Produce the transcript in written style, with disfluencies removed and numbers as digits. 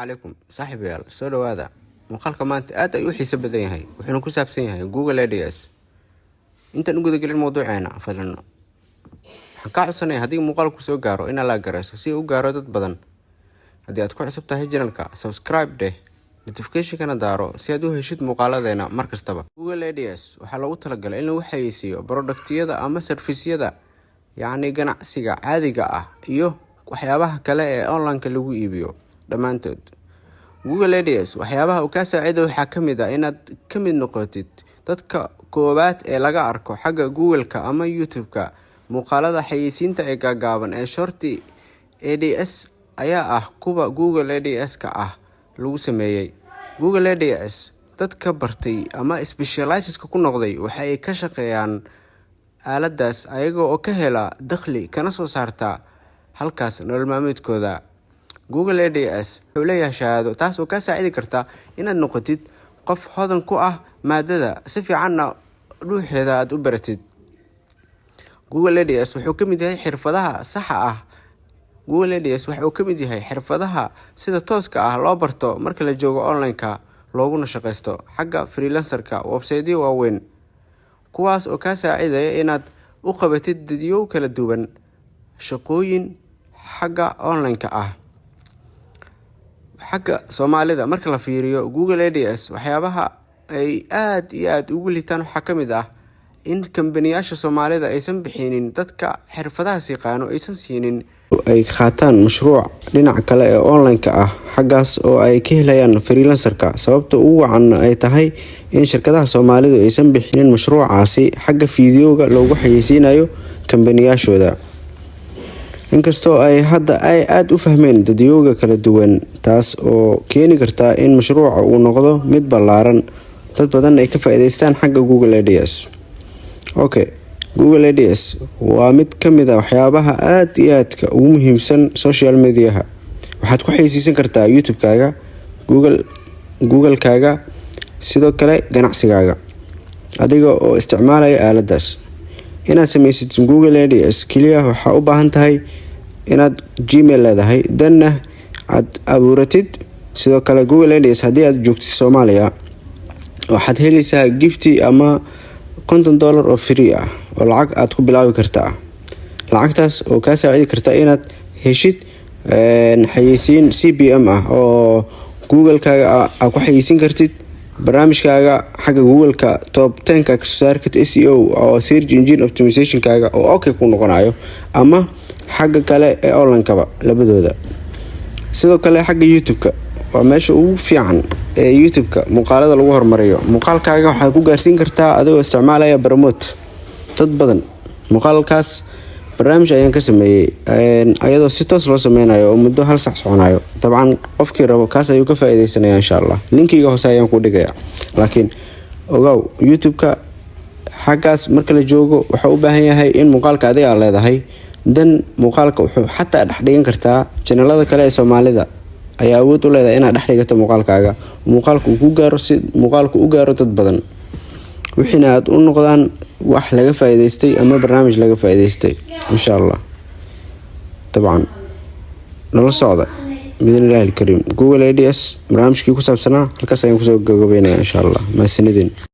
عليكم صاحبي يال soo dhawaada muuqaalka maanta aad ay u xiiso badan yahay wuxuuna ku saabsan yahay Google ADS intaan u guda galin mowduuceena fadlan waxaan ka codsanayaa haddii muuqaalku soo gaaro in la garayso si uu gaaro dad badan haddii aad ku cusub tahay channelka subscribe dheh notification-kana daaro si aad u heshid muuqaaladeena mar kastaba Google ADS waxaa loogu talagalay in lagu xayeysiiyo product-yada ama service-yada yacni ganacsiga caadiga ah iyo waxyaabaha kale ee online-ka lagu iibiyo dhamaantood Google ADS waxyaabaha uu ka saacido waxa kamid ah inaad kamid noqotid dadka koobaad ee laga arko xagga Google-ka ama YouTube-ka muuqaalada xayeysiinta ee gaagaaban ee shorti ADS ayaa ah kuwa Google ADS-ka ah lagu sameeyay Google ADS dadka bartay ama specialists-ka ku noqday waxa ay ka shaqeeyaan aaladaas ayaga oo ka hela dakhli kana soo saarta halkaas nolol maalmeedkooda Google ADS wuxuu leeyahay shahaado taas oo ka saacidi karta inaad noqotid qof hodan ku ah maadada si fiicanna ruuxeeda aad u baratid Google ADS wuxuu ka mid yahay xirfadaha saxa ah Google ADS wuxuu ka mid yahay xirfadaha sida tooska ah loo barto marka la joogo online-ka looguna shaqeysto xagga freelancer-ka website-yo waaweyn kuwaas oo ka saacidaya inaad u qabatid dadyo kala duwan shaqooyin xagga online-ka ah xagga Soomaalida marka la fiiriyo Google ADS waxyaabaha ay aad iyo aad ugu liitaan waxa kamid ah in kambaniyasha Soomaalida aysan bixinin dadka xirfadahaas yaqaan aysan siinin ay qaataan mashruuc dhinac kale ee online-ka ah xaggaas oo ay ka helayaan freelancer-ka sababta ugu wacan ay tahay in shirkadaha Soomaalidu aysan bixinin mashruucaasi xagga fiidiyowga loogu xayeysiinayo kambaniyashooda inkastoo ay hadda ay aad u fahmeen dadiyowga kala duwan taas oo keeni karta in mashruuca uu noqdo mid ballaaran dad badan ay ka faa'iideystaan xagga Google ADS Google ADS waa mid kamid ah waxyaabaha aad iyo aadka ugu muhiimsan social media-ha waxaad ku xayeysiin kartaa YouTube-kaaga Google-kaaga sidoo kale ganacsigaaga adiga oo isticmaalaya aaladaas inaad sameysid Google ADS kaliya waxa u baahan tahay inaad Gmail leedahay danna aad abuuratid sidoo kale Google ADS haddii aad joogtid Soomaaliya waxaad helaysaa gifti ama $50 oo free ah oo lacag aad ku bilaabi kartaa lacagtaas oo ka saacidi karta inaad heshid xayeysiin CPM ah oo Google-kaaga aad ku xayeysiin kartid barnaamijkaaga xagga Google-ka top 10-ka ka saarkad SEO oo search engine optimization-kaaga oo okay ku noqonayo ama xagga kale ee online-kaba labadooda sidoo kale xagga YouTube-ka waa meesha ugu fiican ee YouTube-ka muuqaalada lagu hormariyo muuqaalkaaga waxaad ku gaarsiin kartaa adigoo isticmaalaya promote dad badan muuqaalkaas barnaamij ayaan ka sameeyay ayadoo si toos loo sameynayo oo muddo hal sax soconayo dabcan qofkii rabo kaas ayuu ka faa'iideysanaya insha Allah linkiga hoose ayaan ku dhigayaa laakiin ogow YouTube-ka xaggaas marka la joogo waxa u baahan yahay in muuqaalka adiga leedahay dan muuqaalka wuxuu xataa dhex dhigan kartaa channelada kale ee Soomaalida ayaa awood u leedahay inaad dhex dhigato muuqaalkaaga muuqaalku ku gaaro si muuqaalku u gaaro dad badan wixina aad u noqdaan wax laga faa'iideystay ama barnaamij laga faa'iideystay insha Allah dabcan nala socda bidilaahi alkariim Google ADS barnaamijkii ku saabsanaa halkaas ayaan ku soo gabagabeynaa insha Allah ma sanadin